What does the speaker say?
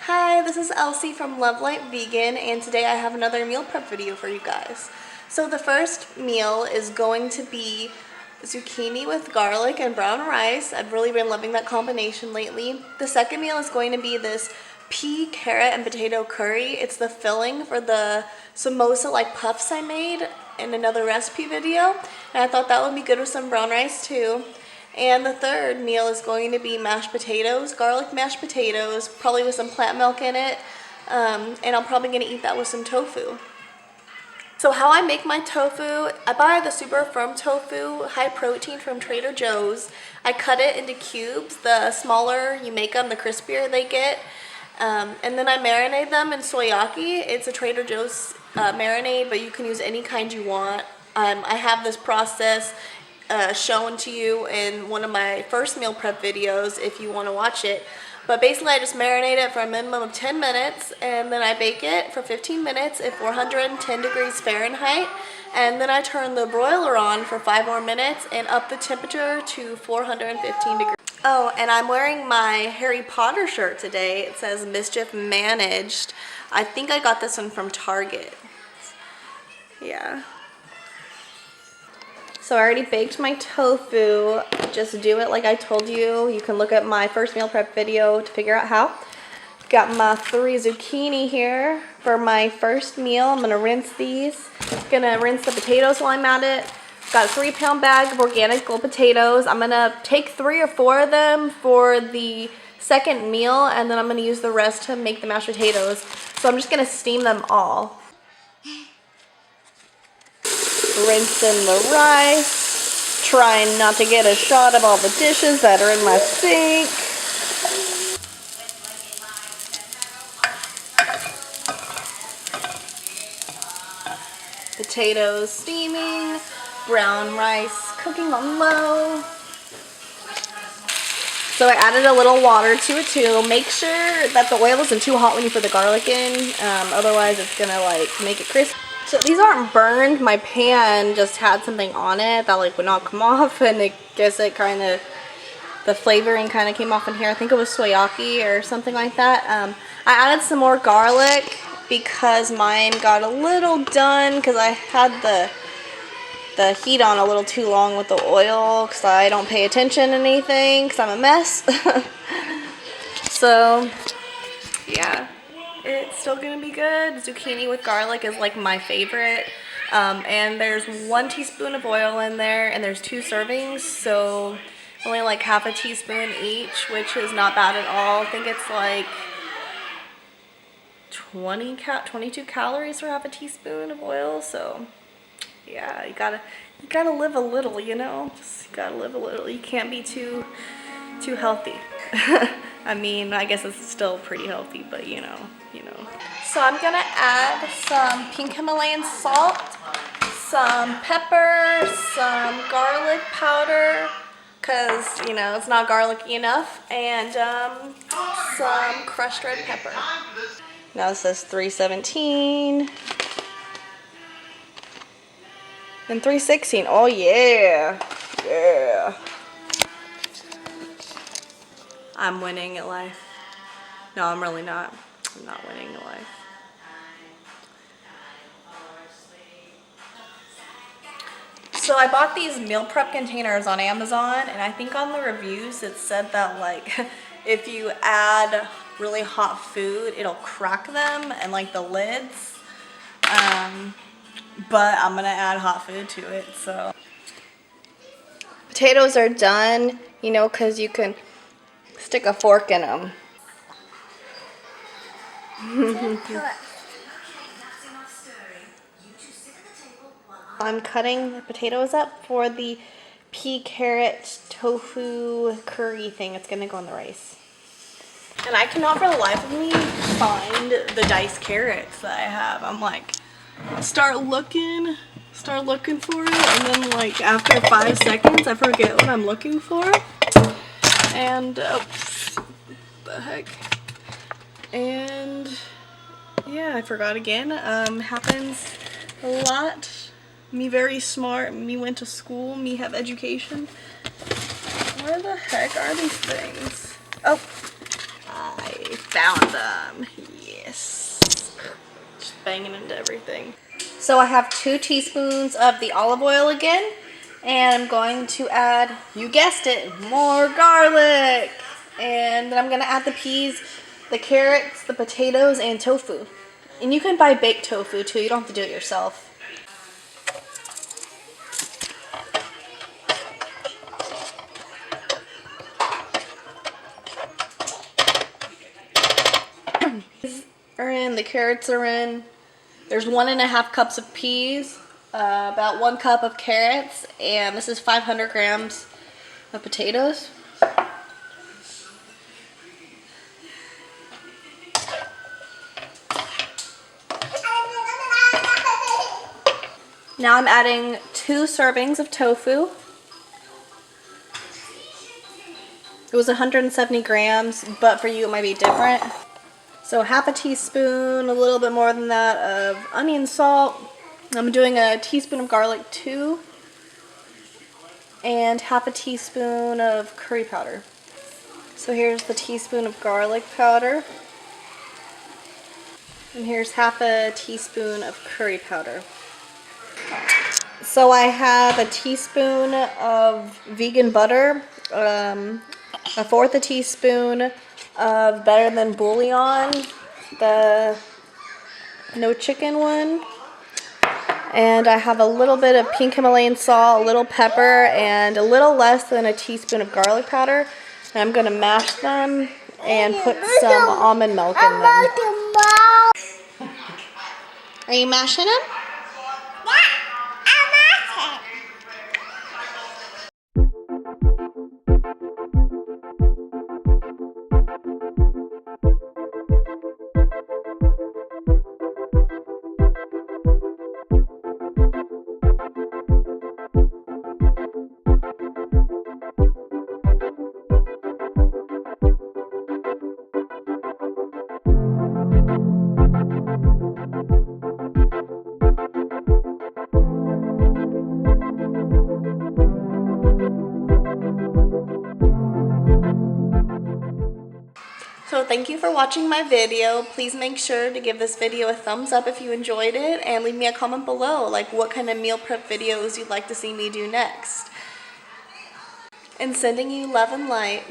Hi, this is Elsie from Love Light Vegan, and today I have another meal prep video for you guys. So the first meal is going to be zucchini with garlic and brown rice. I've really been loving that combination lately. The second meal is going to be this pea, carrot, and potato curry. It's the filling for the samosa like puffs I made in another recipe video, and I thought that would be good with some brown rice too. And the third meal is going to be mashed potatoes, garlic mashed potatoes, probably with some plant milk in it, and I'm probably going to eat that with some tofu. So how I make my tofu, I buy the super firm tofu, high protein from Trader Joe's. I cut it into cubes. The smaller you make them, the crispier they get. And then I marinate them in soyaki. It's a Trader Joe's marinade, but you can use any kind you want. I have this process shown to you in one of my first meal prep videos if you want to watch it. But basically I just marinate it for a minimum of 10 minutes and then I bake it for 15 minutes at 410 degrees Fahrenheit, and then I turn the broiler on for 5 more minutes and up the temperature to 415 degrees. Oh, and I'm wearing my Harry Potter shirt today. It says Mischief Managed. I think I got this one from Target. Yeah. So I already baked my tofu. Just do it like I told you. You can look at my first meal prep video to figure out how. Got my 3 zucchini here for my first meal. I'm gonna rinse these. Gonna rinse the potatoes while I'm at it. Got a 3-pound bag of organic gold potatoes. I'm gonna take 3 or 4 of them for the second meal, and then I'm gonna use the rest to make the mashed potatoes. So I'm just gonna steam them all. Rinsing the rice, trying not to get a shot of all the dishes that are in my sink. Potatoes steaming, brown rice cooking on low. So I added a little water to it too. Make sure that the oil isn't too hot when you put the garlic in, otherwise it's gonna like make it crispy. So these aren't burned. My pan just had something on it that like would not come off, and I guess it kind of, the flavoring kind of came off in here. I think it was soyaki or something like that. I added some more garlic because mine got a little done because I had the heat on a little too long with the oil because I don't pay attention to anything because I'm a mess. So yeah. It's still gonna be good. Zucchini with garlic is like my favorite. And there's 1 teaspoon of oil in there, and there's 2 servings, so only like half a teaspoon each, which is not bad at all. I think it's like 22 calories for half a teaspoon of oil. So yeah, you gotta live a little, you know. Just gotta live a little. You can't be too healthy. I mean, I guess it's still pretty healthy, but you know. So I'm gonna add some pink Himalayan salt, some pepper, some garlic powder, cause you know it's not garlicky enough, and some crushed red pepper. Now this says 317 and 316. Oh yeah, yeah. I'm winning at life. No, I'm really not. I'm not winning at life. So I bought these meal prep containers on Amazon, and I think on the reviews it said that like if you add really hot food, it'll crack them and like the lids. But I'm gonna add hot food to it. So potatoes are done, you know, because you can stick a fork in them. I'm cutting the potatoes up for the pea carrot tofu curry thing. It's gonna go in the rice. And I cannot for the life of me find the diced carrots that I have. I'm like, start looking for it, and then like after 5 seconds I forget what I'm looking for. And the heck. And yeah, I forgot again. Happens a lot Me very smart, me went to school, me have education. Where the heck are these things? Oh, I found them. Yes. Just banging into everything. So I have 2 teaspoons of the olive oil again, and I'm going to add, you guessed it, more garlic. And then I'm gonna add the peas, the carrots, the potatoes, and tofu. And you can buy baked tofu too, you don't have to do it yourself. Are in, the carrots are in. There's 1.5 cups of peas, about 1 cup of carrots, and this is 500 grams of potatoes. Now I'm adding 2 servings of tofu. It was 170 grams, but for you it might be different. So half a teaspoon, a little bit more than that, of onion salt. I'm doing a teaspoon of garlic too, and half a teaspoon of curry powder. So here's the teaspoon of garlic powder, and here's half a teaspoon of curry powder. So I have a teaspoon of vegan butter, 1/4 a teaspoon of Better Than Bouillon, the no chicken one, and I have a little bit of pink Himalayan salt, a little pepper, and a little less than a teaspoon of garlic powder. And I'm going to mash them and put some almond milk in them. Are you mashing them? So thank you for watching my video. Please make sure to give this video a thumbs up if you enjoyed it, and leave me a comment below, like what kind of meal prep videos you'd like to see me do next. And sending you love and light.